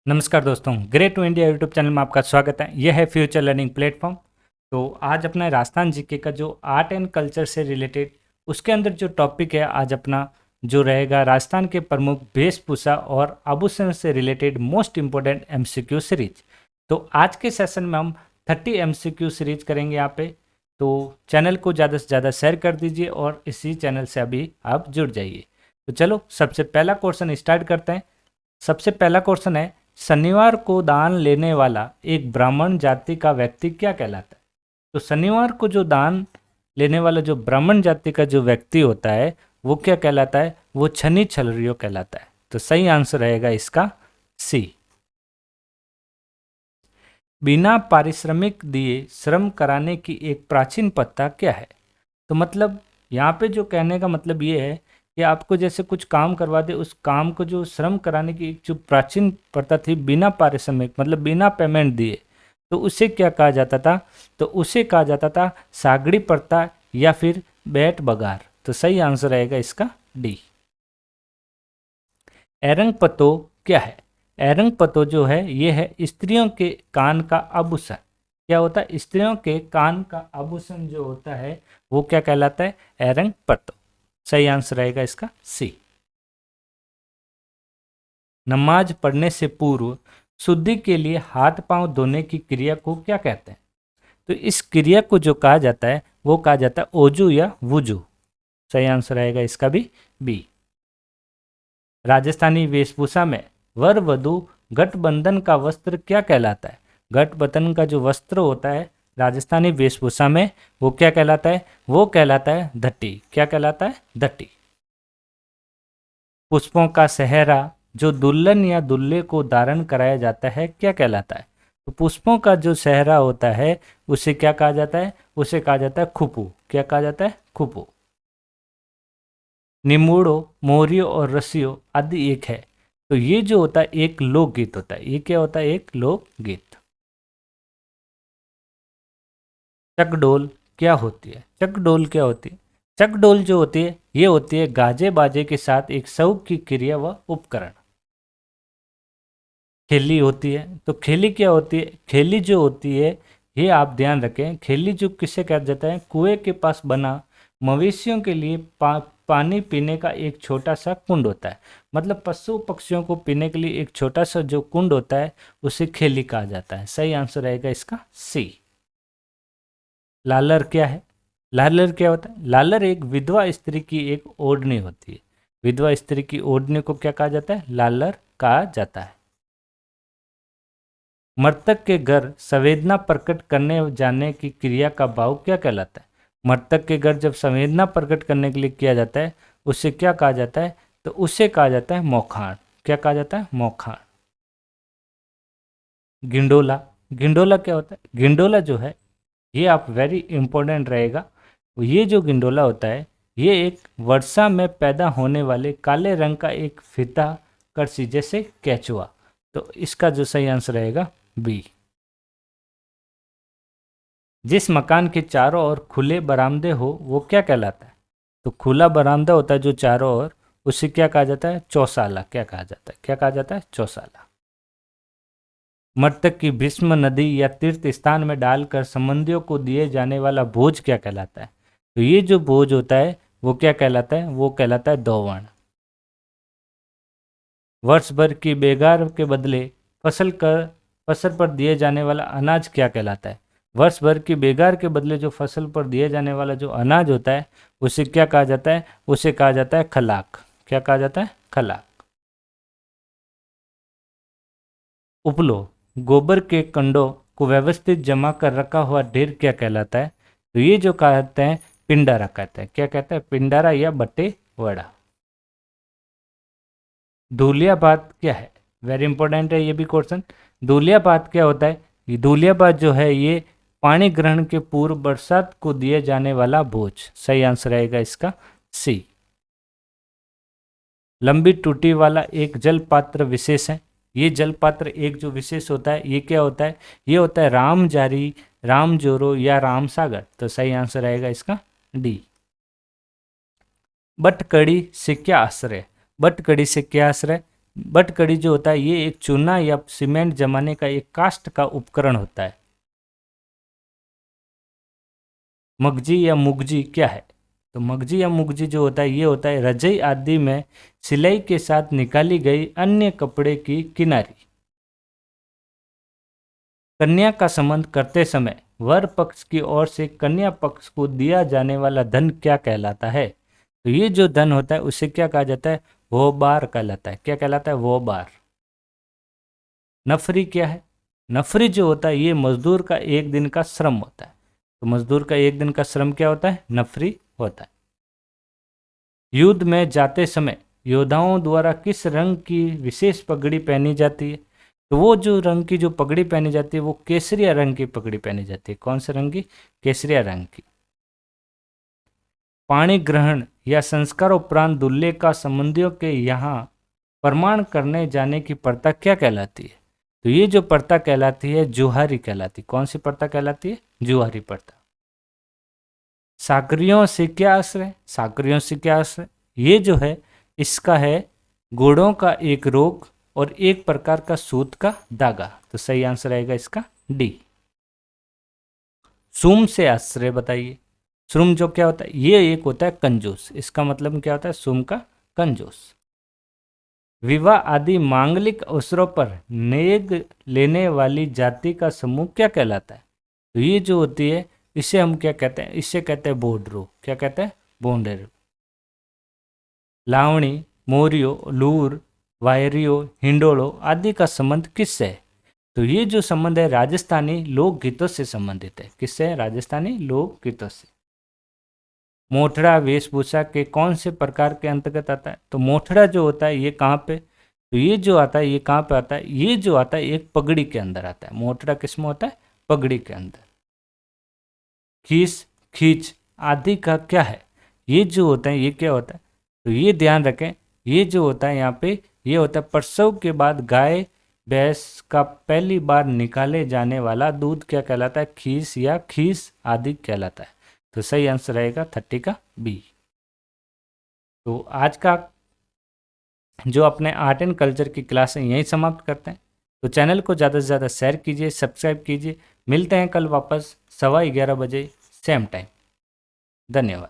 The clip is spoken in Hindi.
नमस्कार दोस्तों, great to India YouTube channel में आपका स्वागत है। यह है फ्यूचर लर्निंग प्लेटफॉर्म। तो आज अपना राजस्थान जीके का जो आर्ट एंड कल्चर से रिलेटेड उसके अंदर जो टॉपिक है आज अपना जो रहेगा राजस्थान के प्रमुख वेशभूषा और आभूषण से related most important MCQ series. तो आज के सेशन में हम 30 एमसीक्यू सीरीज करेंगे यहाँ पे। तो चैनल को ज़्यादा से ज़्यादा शेयर कर दीजिए और इसी चैनल से अभी आप जुड़ जाइए। तो चलो सबसे पहला क्वेश्चन स्टार्ट करते हैं। सबसे पहला क्वेश्चन है, शनिवार को दान लेने वाला एक ब्राह्मण जाति का व्यक्ति क्या कहलाता है? तो शनिवार को जो दान लेने वाला जो ब्राह्मण जाति का जो व्यक्ति होता है वो क्या कहलाता है? वो छनी छलरियो कहलाता है। तो सही आंसर रहेगा इसका सी। बिना पारिश्रमिक दिए श्रम कराने की एक प्राचीन प्रथा क्या है? तो मतलब यहाँ पे जो कहने का मतलब ये है कि आपको जैसे कुछ काम करवा दे, उस काम को जो श्रम कराने की एक जो प्राचीन प्रथा थी बिना पारिश्रमिक मतलब बिना पेमेंट दिए, तो उसे क्या कहा जाता था? तो उसे कहा जाता था सागड़ी प्रथा या फिर बैट बगार। तो सही आंसर रहेगा इसका डी। एरंग पतो क्या है? एरंग पतो जो है ये है स्त्रियों के कान का आभूषण। क्या होता है? स्त्रियों के कान का आभूषण जो होता है वो क्या कहलाता है? एरंग पतो। सही आंसर रहेगा इसका सी। नमाज पढ़ने से पूर्व शुद्धि के लिए हाथ पांव धोने की क्रिया को क्या कहते हैं? तो इस क्रिया को जो कहा जाता है वो कहा जाता है ओजू या वुजू। सही आंसर रहेगा इसका भी बी। राजस्थानी वेशभूषा में वर वधु गठबंधन का वस्त्र क्या कहलाता है? गठबंधन का जो वस्त्र होता है राजस्थानी वेशभूषा में वो क्या कहलाता है? वो कहलाता है धट्टी। क्या कहलाता है? धट्टी। पुष्पों का सेहरा जो दुल्हन या दुल्हे को धारण कराया जाता है क्या कहलाता है? तो पुष्पों का जो सेहरा होता है उसे क्या कहा जाता है? उसे कहा जाता है खुपू। क्या कहा जाता है? खुपू। निमूड़ो, मोरियो और रसियो आदि एक है। तो ये जो होता है एक लोकगीत होता है। ये क्या होता है? एक लोकगीत। चकडोल क्या होती है? चकडोल क्या होती है? चकडोल जो होती है ये होती है गाजे बाजे के साथ एक शौक की क्रिया व उपकरण। खेली होती है। तो खेली क्या होती है? खेली जो होती है ये आप ध्यान रखें, खेली जो किसे कहा जाता है? कुएं के पास बना मवेशियों के लिए पानी पीने का एक छोटा सा कुंड होता है। मतलब पशु पक्षियों को पीने के लिए एक छोटा सा जो कुंड होता है उसे खेली कहा जाता है। सही आंसर रहेगा इसका सी। लालर क्या है? लालर क्या होता है? लालर एक विधवा स्त्री की एक ओढ़नी होती है। विधवा स्त्री की ओढ़नी को क्या कहा जाता है? लालर कहा जाता है। मृतक के घर संवेदना प्रकट करने जाने की क्रिया का भाव क्या कहलाता है? मृतक के घर जब संवेदना प्रकट करने के लिए किया जाता है उसे क्या कहा जाता है? तो उसे कहा जाता है मौखाण। क्या कहा जाता है? मौखाण। गिंडोला। गिंडोला क्या होता है? गिंडोला जो है ये आप वेरी इंपॉर्टेंट रहेगा। ये जो गिंडोला होता है ये एक वर्षा में पैदा होने वाले काले रंग का एक फीता कर्सी जैसे केचुआ। तो इसका जो सही आंसर रहेगा बी। जिस मकान के चारों ओर खुले बरामदे हो वो क्या कहलाता है? तो खुला बरामदा होता है जो चारों ओर, उसे क्या कहा जाता है? चौसाला। क्या कहा जाता है? क्या कहा जाता है? चौसाला। मृतक की भीष्म नदी या तीर्थ स्थान में डालकर संबंधियों को दिए जाने वाला भोज क्या कहलाता है? तो ये जो भोज होता है वो क्या कहलाता है? वो कहलाता है दौवण। वर्ष भर की बेगार के बदले फसल पर दिए जाने वाला अनाज क्या कहलाता है? वर्ष भर की बेगार के बदले जो फसल पर दिए जाने वाला जो अनाज होता है उसे क्या कहा जाता है? उसे कहा जाता है खलाक। क्या कहा जाता है? खलाक। उपलो, गोबर के कंडों को व्यवस्थित जमा कर रखा हुआ ढेर क्या कहलाता है? तो ये जो कहते हैं पिंडारा कहते हैं। क्या कहते हैं? पिंडारा या बट्टे वड़ा। धूलियाबाद क्या है? वेरी इंपॉर्टेंट है ये भी क्वेश्चन। धूलियाबाद क्या होता है? ये धूलियाबाद जो है ये पानी ग्रहण के पूर्व बरसात को दिए जाने वाला भोज। सही आंसर रहेगा इसका सी। लंबी टूटी वाला एक जल पात्र विशेष है। ये जल पात्र एक जो विशेष होता है ये क्या होता है? ये होता है राम जारी, राम जोरो या राम सागर। तो सही आंसर रहेगा इसका डी। बटकड़ी से क्या आश्रय? बटकड़ी से क्या आश्रय? बटकड़ी जो होता है ये एक चूना या सीमेंट जमाने का एक कास्ट का उपकरण होता है। मगजी या मुगजी क्या है? तो मगजी या मुगजी जो होता है ये होता है रजाई आदि में सिलाई के साथ निकाली गई अन्य कपड़े की किनारी। कन्या का संबंध करते समय वर पक्ष की ओर से कन्या पक्ष को दिया जाने वाला धन क्या कहलाता है? तो ये जो धन होता है उसे क्या कहा जाता है? वो बार कहलाता है। क्या कहलाता है? वो बार। नफरी क्या है? नफरी जो होता है ये मजदूर का एक दिन का श्रम होता है। तो मजदूर का एक दिन का श्रम क्या होता है? नफरी होता है। युद्ध में जाते समय योद्धाओं द्वारा किस रंग की विशेष पगड़ी पहनी जाती है? तो वो जो रंग की जो पगड़ी पहनी जाती है वो केसरिया रंग की पगड़ी पहनी जाती है। कौन से रंग की? केसरिया रंग की। पाणी ग्रहण या संस्कार उपरांत दूल्हे का संबंधियों के यहाँ प्रमाण करने जाने की प्रथा क्या कहलाती है? तो ये जो प्रथा कहलाती है जुहारी कहलाती। कौन सी प्रथा कहलाती है? जुहारी प्रथा। साकरियों से क्या आश्रय? साकरियों से क्या आश्रय? ये जो है इसका है घोड़ों का एक रोग और एक प्रकार का सूत का धागा। तो सही आंसर आएगा इसका डी। सुम से आश्रय बताइए। सुम जो क्या होता है? ये एक होता है कंजूस। इसका मतलब क्या होता है? सुम का कंजूस। विवाह आदि मांगलिक अवसरों पर नेग लेने वाली जाति का समूह क्या कहलाता है? तो ये जो होती है इसे हम क्या कहते हैं? इसे कहते हैं बोडरो। क्या कहते हैं? बोंडेरो। लावणी, मोरियो, लूर, वायरियो, हिंडोलो आदि का संबंध किससे है? तो ये जो संबंध है राजस्थानी लोकगीतों से संबंधित है। किससे? राजस्थानी लोकगीतों से। मोठड़ा वेशभूषा के कौन से प्रकार के अंतर्गत आता है? तो मोठड़ा जो होता है ये कहाँ पे? तो ये जो आता है ये कहाँ पे आता है? ये जो आता है एक पगड़ी के अंदर आता है। मोठड़ा किस में होता है? पगड़ी के अंदर। खीस, खींच आदि का क्या है? ये जो होता है ये क्या होता है? तो ये ध्यान रखें, ये जो होता है यहाँ पे ये होता है प्रसव के बाद गाय भैंस का पहली बार निकाले जाने वाला दूध क्या कहलाता है? खीस या खीस आदि कहलाता है। तो सही आंसर रहेगा 30 का बी। तो आज का जो अपने आर्ट एंड कल्चर की क्लास है यहीं समाप्त करते हैं। तो चैनल को ज़्यादा से ज़्यादा शेयर कीजिए, सब्सक्राइब कीजिए। मिलते हैं कल वापस 11:15 बजे सेम टाइम। धन्यवाद।